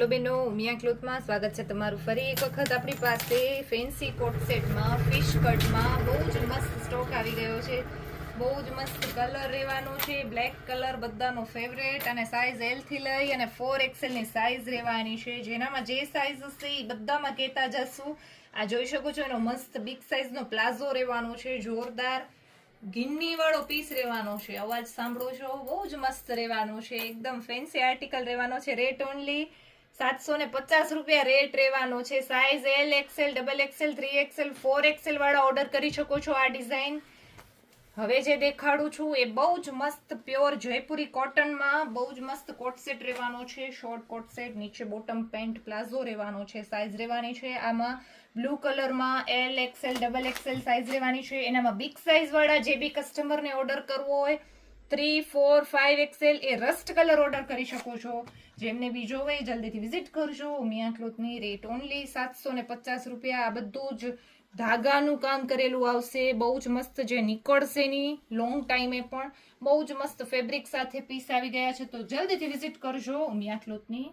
હાલો બેનો, ઉમિયા ક્લોથમાં સ્વાગત છે તમારું ફરી એક વખત આપણી પાસે ફેન્સી કોટ સેટમાં ફિશ કટમાં બહુ જ મસ્ત સ્ટોક આવી ગયો છે. બહુ જ મસ્ત કલર રહેવાનો છે, બ્લેક કલર બધાનો ફેવરેટ, અને સાઇઝ L થી લઈ અને 4XL ની સાઇઝ રહેવાની છે. જેનામાં જે સાઇઝ હશે એ બધામાં કહેતા જશું. આ જોઈ શકો છો, એનો મસ્ત બિગ સાઇઝનો પ્લાઝો રહેવાનો છે, જોરદાર ગિન્ની વાળો પીસ રહેવાનો છે. અવાજ સાંભળો છો, બહુ જ મસ્ત રહેવાનો છે, એકદમ ફેન્સી આર્ટિકલ રહેવાનો છે. રેટ ઓનલી 750 રૂપિયા રેટ રહેવાનો છે. Size L, XL, XXL, 3XL, 4XL વાળા ઓર્ડર કરી શકો છો. આ ડિઝાઇન હવે જે દેખાડું છું એ બહુ જ મસ્ત પ્યોર જયપુરી કોટનમાં બહુ જ મસ્ત કોટ સેટ રહેવાનો છે. શોર્ટ કોટ સેટ, નીચે બોટમ પેન્ટ પ્લાઝો રહેવાનો છે. સાઇઝ રહેવાની છે આમાં બ્લુ કલરમાં L, XL, XXL સાઇઝ રહેવાની છે. એનામાં બિગ સાઇઝ વાળા જે બી કસ્ટમરને ઓર્ડર કરવો હોય 3, 4, 5XL એ રસ્ટ કલર ઓર્ડર કરી શકો છો. જેમને બી જોવે જલ્દીથી વિઝિટ કરજો. ઉમિયા ક્લોથની રેટ ઓનલી 750 રૂપિયા. આ બધું જ ધાગાનું કામ કરેલું આવશે, બહુ જ મસ્ત, જે નીકળશે નહીં લોંગ ટાઈમે પણ. બહુ જ મસ્ત ફેબ્રિક સાથે પીસ આવી ગયા છે, તો જલ્દીથી વિઝિટ કરજો ઉમિયા ક્લોથની.